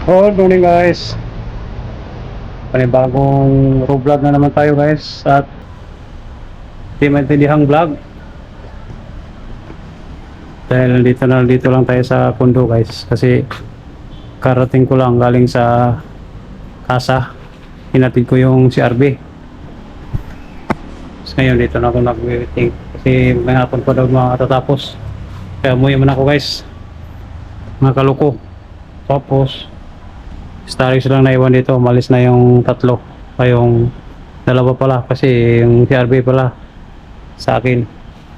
Good morning guys. Panibagong vlog na naman tayo guys at di maintindihan vlog. Dahil dito lang tayo sa condo guys kasi karating ko lang galing sa casa. Hinatid ko yung CRB. So, ngayon dito na ako nag-waiting kasi may hapon pa daw matatapos. Kaya umuwi man ako guys. Mga kaluko. Tapos Starix lang naiwan dito, umalis na yung tatlo ay yung dalawa pala kasi yung CRB pala sa akin,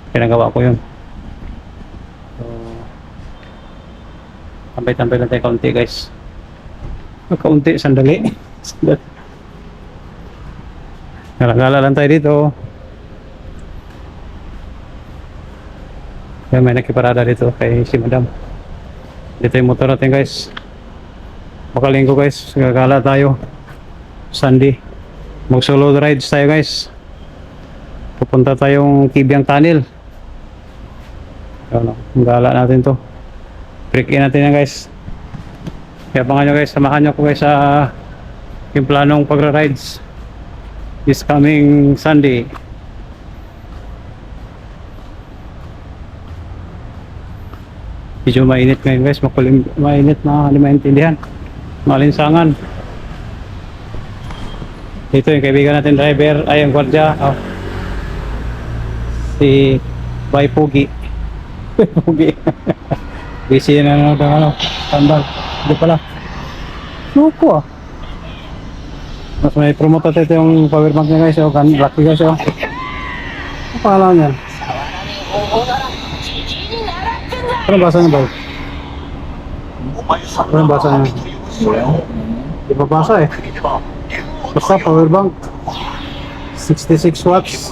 pinagawa ko yun. So tambay-tambay lang tayo kaunti guys, kaunti, sandali. Gala-gala lang tayo dito. Kaya may nakiparada dito kay si madam. Dito yung motor natin guys. Makalinggo guys, gagala tayo Sunday, mag solo rides tayo guys. Pupunta tayong Kibyang Tunnel. Ano, gala natin to, break in natin yan guys. Kaya abangan nyo guys, samahan nyo ko guys sa yung planong pagra-rides this coming Sunday. Medyo mainit ngayon guys, mainit na, hindi maintindihan, malinsangan. Ito yung kaibigan natin driver, ay yung gwardiya, si Bay Pugi. Pugi. Busy na ng standard. Hindi pala. Luko Mas may promote ito yung power bank niya guys, lucky guys. Ano pangalan niyan? Ano basa niya ba? Ano basa niya? Di ba basa eh. Basta power bank 66 watts.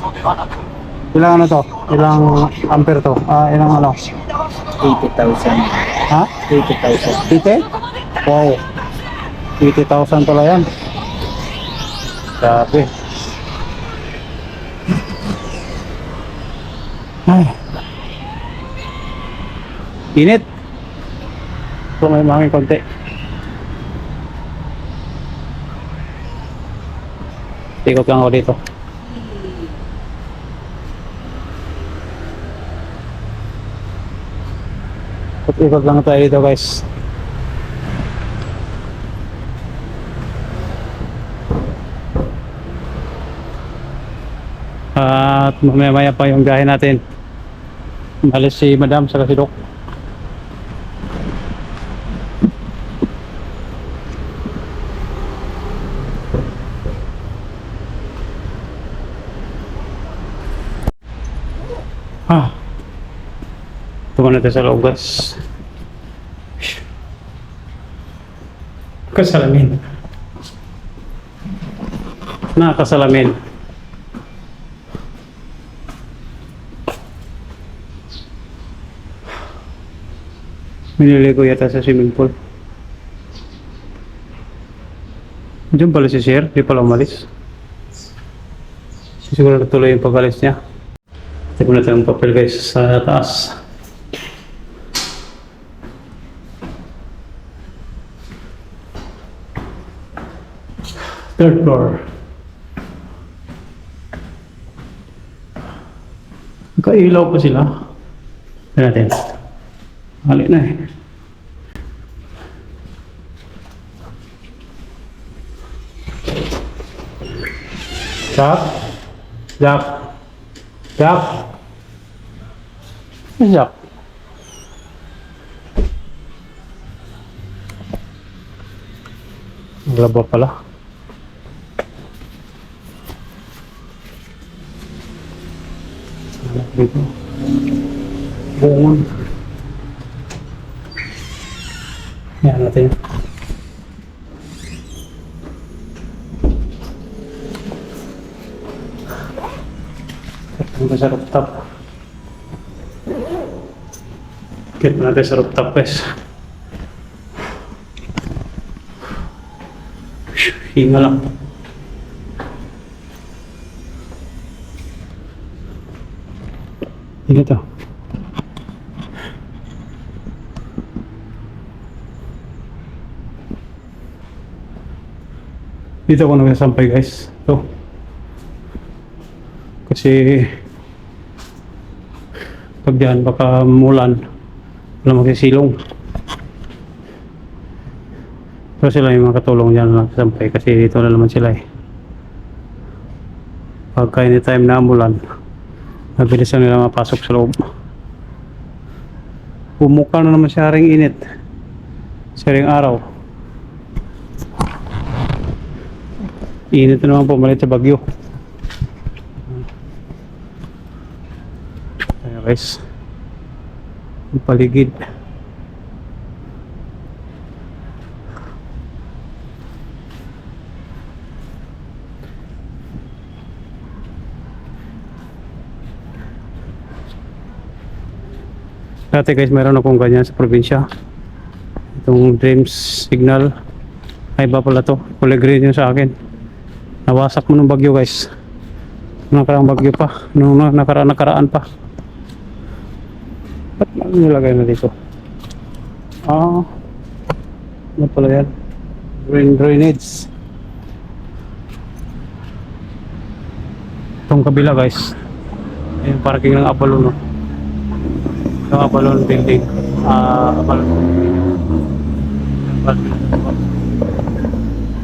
Ilang ano to? Ilang ampere to? Ilang ano? 80,000. Ha? 80,000. 80? Wow, 80,000 pala yan. Grabe. Ay, init. Ito may mangin konti. Ikot lang ako dito. Ikot lang tayo dito guys. At mamaya pa yung biyahe natin. Malis si madam sa kasidok. Tuman natin sa loob guys. Kasalamin. Nakasalamin. Minili ko yata sa swimming pool. Diyan pala si Sir, di pala umalis. Siguro natuloy yung pag-alis niya. Tignan natin ang papel guys sa taas. Third floor. Kailaw pa sila. Tignan natin. Halik na eh. Jack? Jack? Jack? Jack? Laba pala. Dito. Bungon. Yan natin. Ito sa rooftop. Kit natin sa rooftop guys. Hinga lang. Hinga to. Dito ako nagsasampay guys. So, kasi pag diyan baka mulan, wala magsisilong. Pero sila yung mga katulong dyan nagsasampay kasi dito na naman sila eh. Pagka anytime na mulan, mabilis na nila mapasok sa loob. Bumuka na naman siya ring init. Sa ring araw. Init na naman po malit sa bagyo. Ayan guys. Ang paligid. Dati guys, meron akong ganyan sa probinsya. Itong Dreams Signal. Ay ba pala to? Kulay green yun sa akin. Nawasak mo ng bagyo guys. Nakarang bagyo pa. Nung nakaraan pa. Ba't nilagay na dito? Ano pala yan? Green drainage. Itong kabila guys. Yung parking ng Avalon, no? Yung Avalon building. Avalon.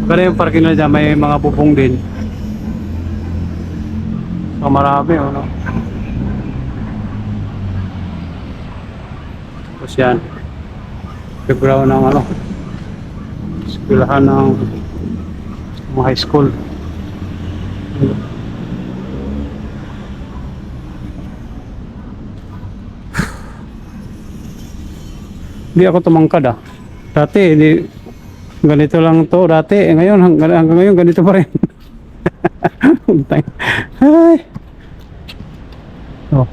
Pero yung parking na dyan, may mga bubong din. So marami, no? Tapos yan. Playground ng ano, eskwelahan ng mga high school. Hindi ako tumangkad Dati, ganito lang to dati. Ngayon, hanggang ngayon, ganito pa rin. Ay. Oh.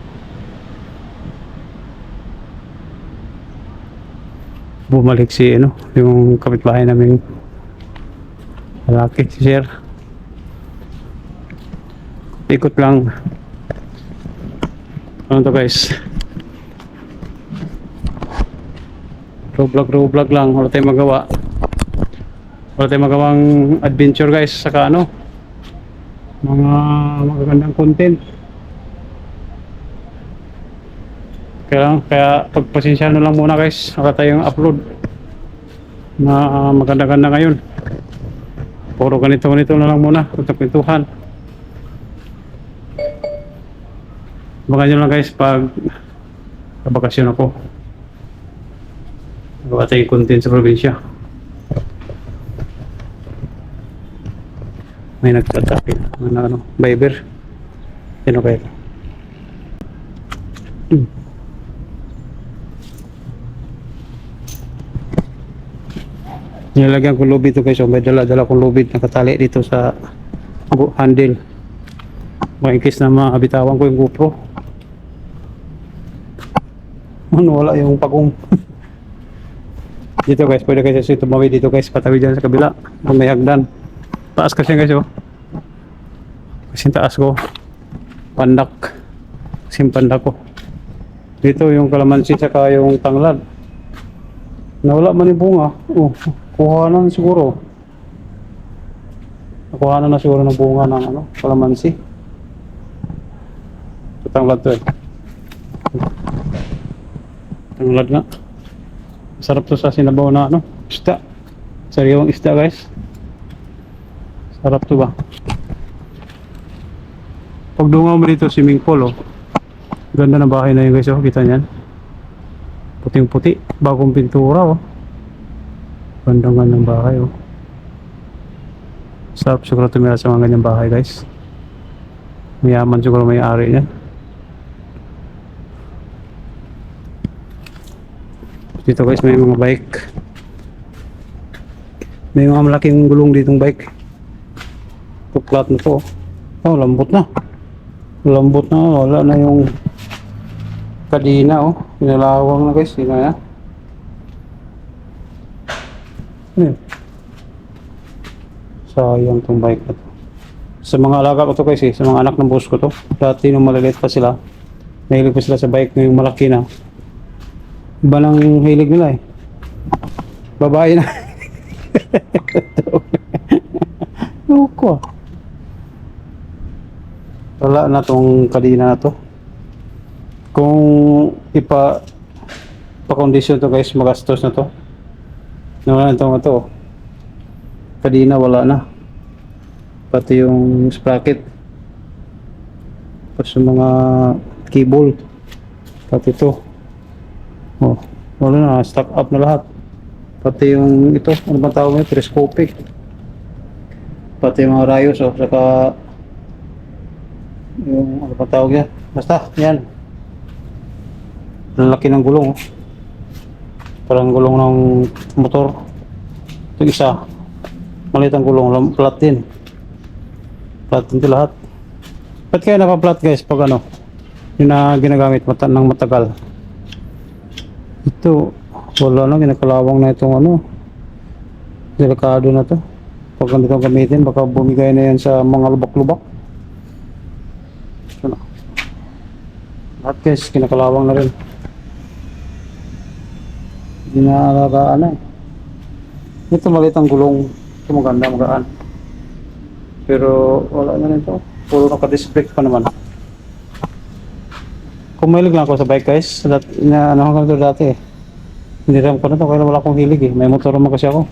Bumalik si, yung kapitbahay namin lalaki, si Sir. Ikot lang. Ano to guys? Vlog lang, wala tayong magawa. Wala tayong magawang adventure guys, saka mga magagandang content. Kaya pagpasensya na lang muna guys, wala tayong upload na maganda-ganda ngayon. Puro ganito na lang muna, kwentuhan. Abangan nyo lang guys pag kabakasyon ako. Gawa tayong content sa probinsya. May nagtatapin. Viber. Sino kayo? Nilagyan ko lubid ito guys. So, may dala-dala kong lubid nakatali dito sa handle. In case na maabitawan ko yung GoPro. Wala yung pagong. Dito guys, pwede kayo sa tumawid dito guys, patawid dyan sa kabila. May hagdan. Taas kasi guys Kasi taas ko. Pandak. Kasi pandak ko. Dito yung kalamansi saka yung tanglad. Nawala man yung bunga. Kuhanan siguro. Kuhanan na siguro ng bunga ng kalamansi. Ito tanglad to Tanglad nga. Sarap to sa sinabaw na isda. Sariwang isda guys. Sarap to ba? Pag dungaw mo dito swimming pool Ganda ng bahay na yun guys kita niyan. Puting puti. Bagong pintura Ganda nga ng bahay Sarap siguro tumira sa mga ganyang bahay guys. Mayaman siguro may-ari niyan. Dito guys may mga bike. May mga malaking gulong ditong bike. Tuklat na to. Lambot na. Lambot na. Wala na yung kadina Pinalawang na guys. Yun na Sayang tong bike na to. Sa mga alaga ko to guys sa mga anak ng boss ko to. Dati nung maliliit pa sila, mahilig pa sila sa bike. Ngayong malaki na, iba nang hilig nila Babae na. Loko. Wala na tong kadina na to. Kung pa-condition to guys, magastos na to. Nawala na to. Kadina wala na. Pati yung sprocket. Tapos yung mga cable. Pati to. Oh, wala na. Stock up na lahat. Pati yung ito, ano bang tawag nito? Telescopic. Pati yung mga rayos, oh, saka yung ano bang tawag yan? Basta, yan. Ang laki ng gulong, oh. Parang gulong ng motor. Ito isa. Maliit ang gulong, flat din. Flat din ito lahat. Ba't kaya naka-flat guys pag ano? Yung na ginagamit ng matagal. Ito, wala na, ginakalawang na itong ano. Delikado na to. Pag ganito gamitin, baka bumigay na yan sa mga lubak-lubak. Ito na. Lahat guys, ginakalawang na rin. Hindi na alagaan na eh. Ito maliit ang gulong. Ito maganda, magaan. Pero wala na rin ito. Puro naka-disc brake pa naman. Kumilig lang ako sa bike guys. Ano ko ito dati eh. Hiniram ko na ito kaya wala akong hilig eh. May motor naman kasi ako.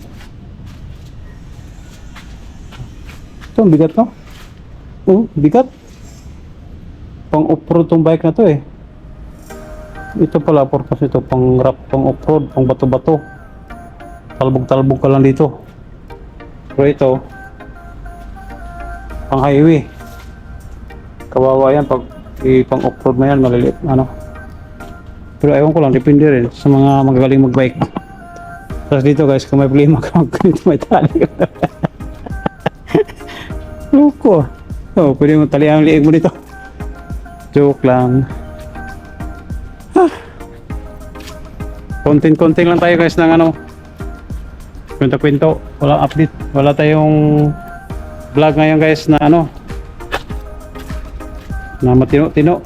Ito, ang bigat no? Bigat. Pang off-road tong bike na to eh. Ito pala, purpose ito. Pang rough, pang off-road, pang bato-bato. Talbog-talbog ka lang dito. Pero ito, pang highway. Kawawa yan pag pang off-road na yan, maliliit. Ano? Pero ewan ko lang, depende rin sa mga magagaling mag-bike. Tapos dito guys, kung may problema ka ganito may tali. Loko. Oh, pwede mo tali ang liig mo dito. Joke lang. Konting-konting lang tayo guys ng ano. Kwento-kwento. Walang update. Wala tayong vlog ngayon guys na ano. Na matino-tino.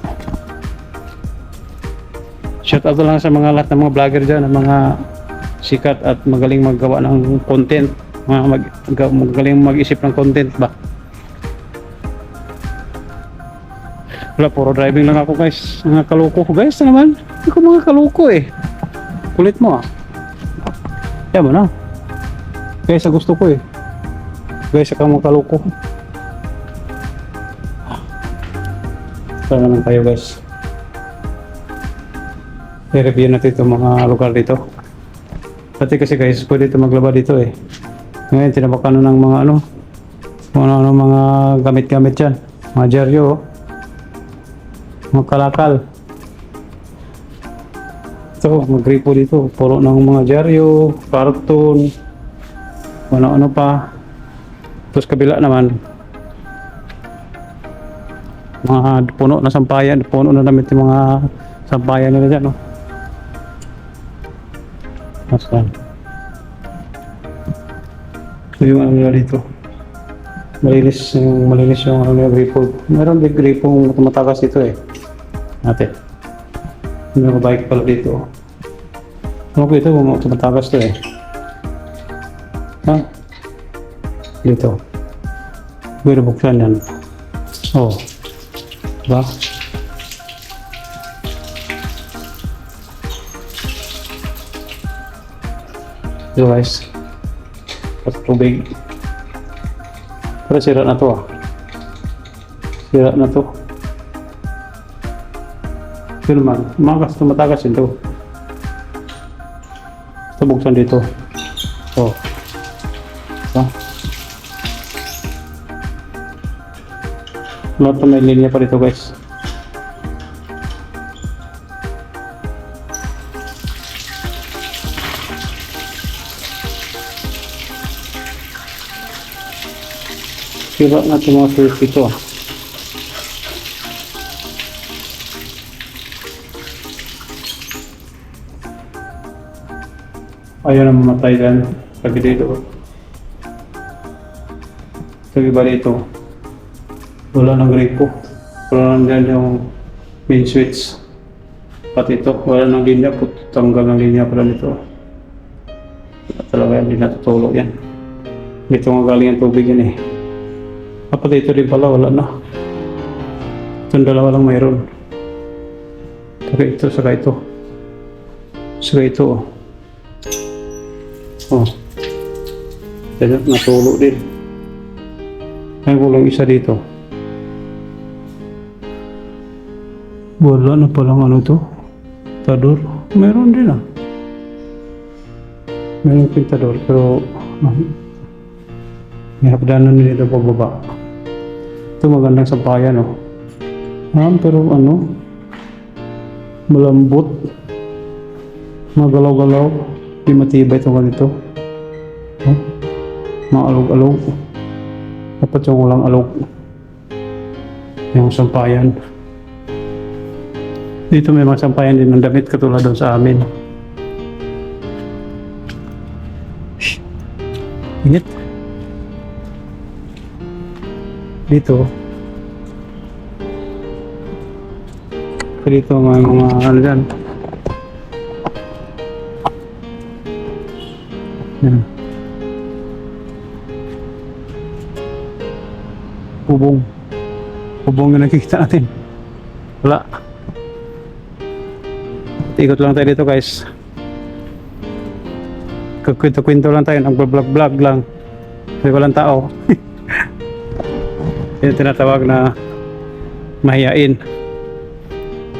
Shout out lang sa mga lahat ng mga vlogger dyan, ng mga sikat at magaling maggawa ng content, magaling mag-isip ng content ba. Wala, puro driving lang ako guys. Mga kaloko ko guys naman. Hindi ko mga kaloko eh. Kulit mo ah. Kaya mo na. Guys, gusto ko eh. Guys, saka mga kaloko. Saan naman tayo guys. I-review natin itong mga lugar dito. Pati kasi guys, pwede ito maglaba dito eh. Ngayon, tinabakan na ng mga ano, mga gamit-gamit dyan. Mga dyaryo, mga kalakal. Ito, magripo dito. Puro ng mga dyaryo, karton, ano-ano pa. Tapos kabila naman, mga puno na sampayan, puno na damit yung mga sampayan nila dyan, no? Asan? So yung ano nila dito, malinis yung ano nila gripo. Meron big gripong tumatakas dito eh. Natin. May mga bike pala dito. Ano ko ito, tumatakas to eh. Ha? Dito. Pwede buksan yan. Oh. Diba? Ito guys. At tubig. Pero sira na to ah. Sira na to. Pero man, tumatagas ito. Ito buksan dito. Oh. Diba? Lahat na may linya pa dito guys. Sira na ito mga switch ito. Ayaw na mamatay dyan. Pag dito. Sa iba dito. Wala nang gripo. Wala nang dyan yung main switch. Pati ito. Wala nang linya. Tanggal ng linya pala nito. Talaga yan. Hindi natutulog yan. Dito nga galing ang tubig yan eh. Dapat ito din pala, wala na. Itong dalawa lang mayroon. Saka ito. Saka ito. Oh. Kaya natulo din. Kaya kulang isa dito. Wala na palang ano to. Pintador. Meron din ah. Meron pintador. Pero may hagdanan din dito pababa. Ito magandang sampayan oh. Pero ano, malambot, magalaw-galaw, di matibay itong ganito. Maalog-alog. Dapat yung walang alog. Yung sampayan. Dito may mga sampayan din ng damit katulad doon sa amin. Init. Dito. Dito mga ano dyan. Yan. Bubong. Bubong na nakikita natin. Wala. Ikot lang tayo dito guys. Kwento-kwento lang tayo. Nag-vlog lang. May walang tao. Yung tinatawag na mahiyain.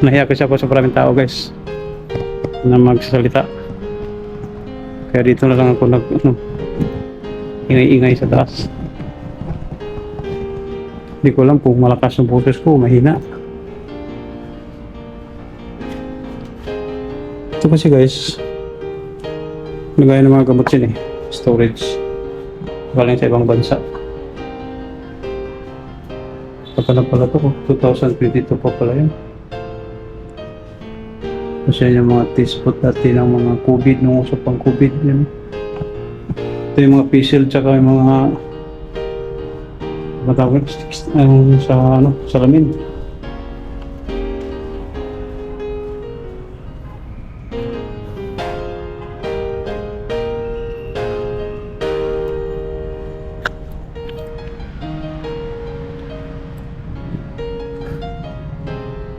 Nahiya kasi ako sa maraming tao guys na magsasalita. Kaya dito na lang ako ingay-ingay sa taas. Hindi ko alam kung malakas ang boses ko, mahina. Ito kasi guys, nagaya ng mga gamot yun eh, storage. Galing sa ibang bansa. Pagka pala ito, 2022 pa pala yun. Kasi yung mga testpot dati ng mga COVID, nung usap pang COVID yun. Ito yung mga PCL tsaka yung mga matawag sa ano, salamin.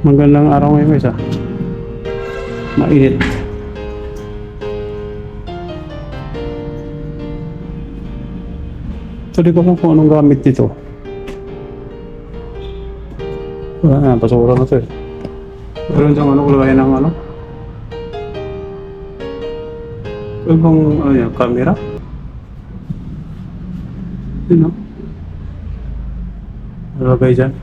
Magandang araw ngayon guys ah. Mainit. Tuloy ko kung anong gamit dito. Wala na, basura na ito eh. Meron siyang ano, kulay ng ano. Ito bang ano yan, camera? Yun o. Nalagay dyan.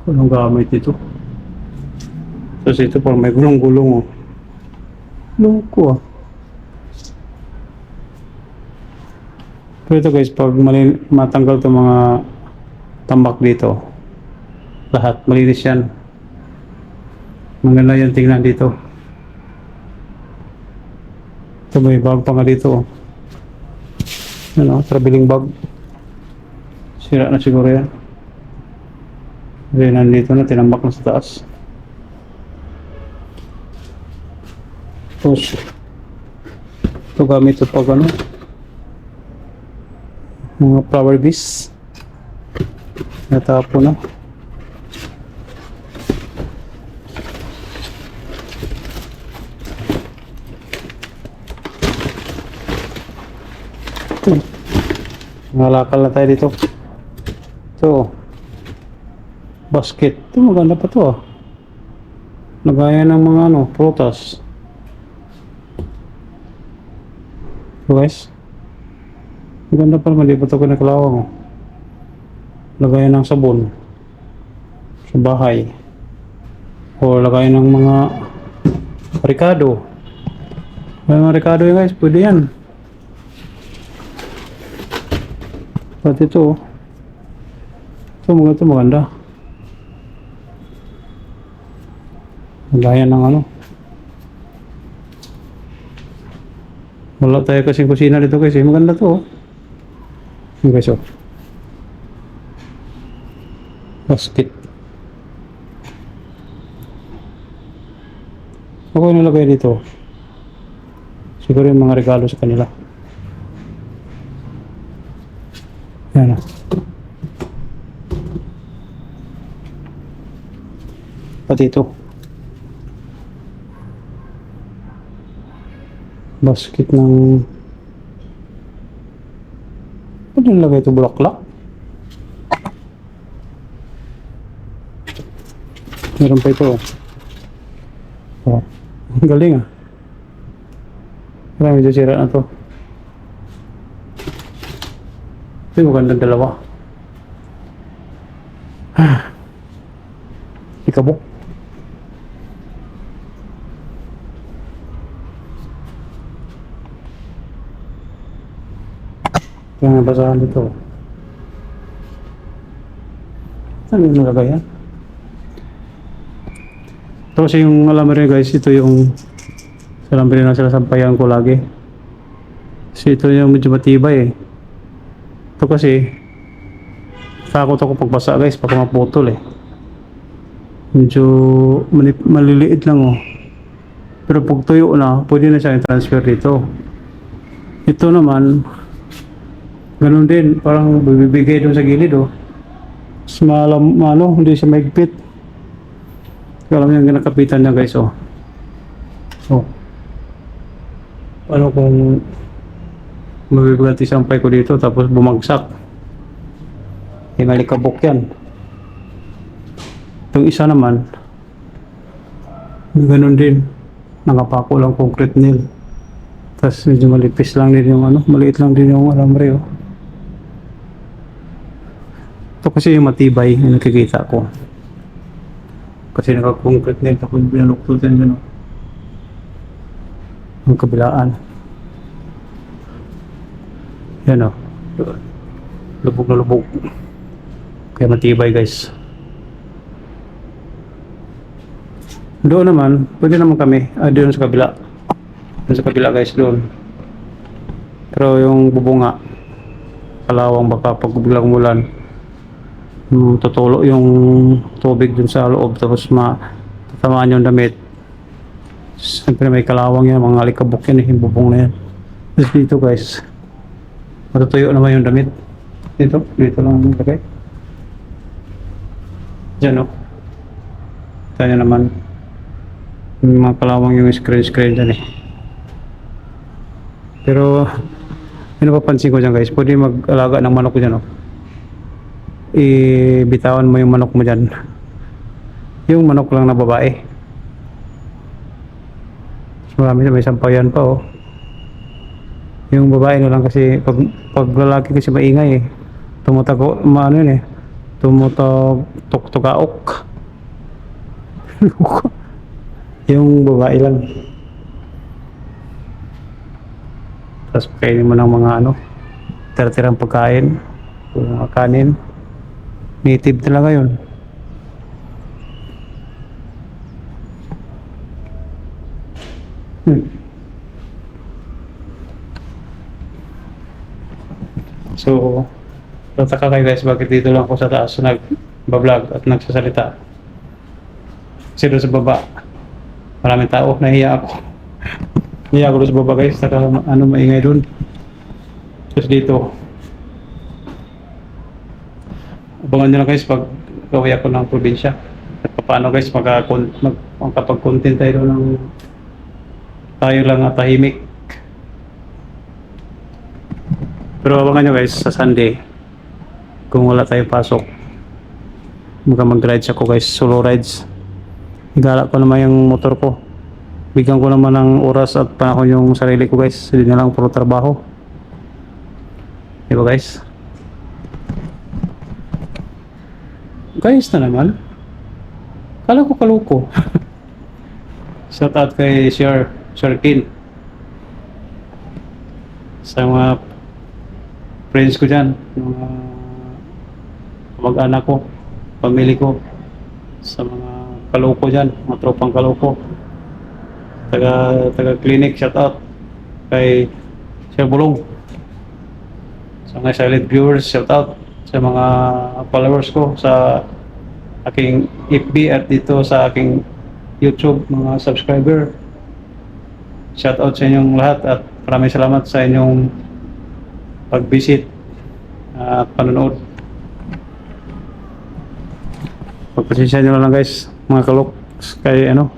Kung anong gamit dito. Tapos ito parang may gulong-gulong oh. Loko ah. Pero ito guys, pag matanggal itong mga tambak dito, lahat malinis yan. Maganda yan tingnan dito. Ito may bag pa nga dito oh. Ano, traveling bag. Sira na siguro yan. Kasi nandito na, tinambak na sa taas. Tapos ito gamit ito pag ano, mga flower vase natapo na. Ngalakal na tayo dito. Ito basket, ito maganda pa to ah. Nagaya ng mga ano, prutas. Guys, maganda pa naman, di ba ito kinakalawang oh. Lagayan ng sabon sa bahay o lagayan ng mga ricado. May mga ricado yun guys, pwede yan. Pati ito ito maganda. Lagayan ng ano, wala tayo kasing kusina dito guys eh. Maganda to oh. Yung guys oh. Basket. Ako yung nalagay dito. Siguro yung mga regalo sa kanila. dito. Basket ng... Ano nilagay ito? Bulaklak? Meron pa ito. Oh. Ang galing ah. Marami dito sira na to. Ito yung magandang dalawa. Ikabok. Kaya nga basahan dito. Ano yung nalagay yan? Ito kasi yung alam mo rin guys, ito yung salam rin na sila sampayan ko lagi. Kasi ito yung medyo matibay eh. Ito kasi takot ako pagbasa guys, baka maputol eh. Medyo maliliit lang oh. Pero pag tuyo na, pwede na siya i-transfer dito. Ito naman, ganun din, parang bibigay doon sa gilid oh. Mas ano, hindi siya maigpit. Alam niyo yung ginakapitan niya guys oh. Oh. Paano kung mabibigat isampay ko dito tapos bumagsak? Malikabok yan. Itong isa naman, ganun din. Nakapako lang concrete nail. Tapos medyo malipis lang din yung ano, maliit lang din yung alambre oh. Ito kasi yung matibay yung nakikita ko. Kasi naka-concrete nail tapos binaluktutan dyan oh. Ang kabilaan. Yan oh. Lubog na lubog. Kaya matibay guys. Doon naman, pwede naman kami. Doon sa kabila. Doon sa kabila guys, doon. Pero yung bubunga, kalawang baka pag biglang umulan, tutulo yung tubig dun sa loob tapos tatamaan yung damit. Siyempre may kalawang yan, mga alikabok yan yung bubong na yan. Tapos dito guys, matutuyo naman yung damit. Dito lang lagay. Diyan o. Kaya naman, yung mga kalawang yung screen dyan eh. Pero, yung napapansin ko dyan guys, pwede mag-alaga ng manok dyan o. Ibitawan mo yung manok mo dyan. Yung manok lang na babae. Marami na may sampayan pa oh. Yung babae na lang kasi pag lalaki kasi maingay eh. Tumutag maano yun eh. Tumutog-tugaok. Yung babae lang. Tapos pakainin mo ng mga ano, tira-tirang pagkain, mga kanin. Native talaga yun. So, tataka kayo guys, bakit dito lang ako sa taas nag-vlog at nagsasalita. Kasi doon sa baba, maraming tao, nahiya ako. Nahiya ako doon sa baba guys, saka ano maingay doon. Tapos dito, abangan nyo lang guys pag gawin ako ng probinsya. At paano guys, makapag-content tayo ng tayo lang at tahimik. Pero abangan nyo guys, sa Sunday, kung wala tayong pasok, mag-rides ako guys, solo rides. Igala ko naman yung motor ko. Bigyan ko naman ng oras at panahon yung sarili ko guys. Hindi na lang puro trabaho. Diba guys? Guys na naman. Kala ko kaluko. Shout out kay Sir Kin. Sa mga friends ko dyan, mga mag-anak ko, pamilya ko, sa mga kaloko dyan, mga tropang kaloko, taga clinic, shout out kay Sir Bulong, sa mga silent viewers, shout out sa mga followers ko sa aking FB at dito sa aking YouTube, mga subscriber, shout out sa inyong lahat at maraming salamat sa inyong pag-visit at panonood. Pagpasensya nyo lang guys, mga kalok. Kaya ano,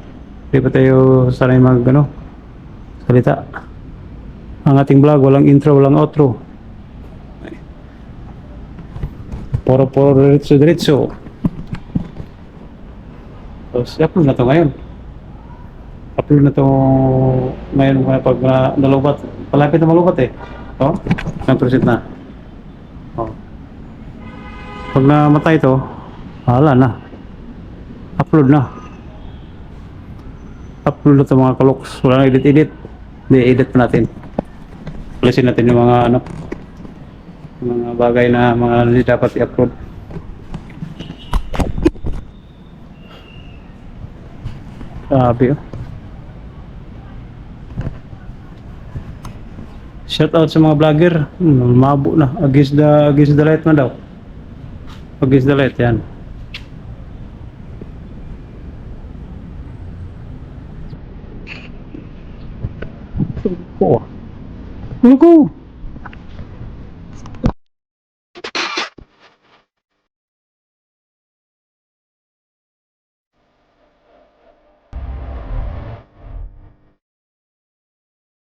di pa tayo sanay mag ano, salita. Ang ating vlog, walang intro, walang outro. Puro diretso-diretso. Tapos, upload na to ngayon. Upload na to ngayon pag nalubat. Palapit na malubat eh. Oh, 100% na. Oh. Pag namatay to, wala na. Upload na. Upload na to mga kaloks. Wala na edit-edit. Hindi, edit pa natin. Alisin natin yung mga ano, mga bagay na mga hindi dapat i-upload. Grabe oh. Shout out sa mga vlogger. Mabo na. Against the light na daw. Against the light yan. Oh. Ano ko?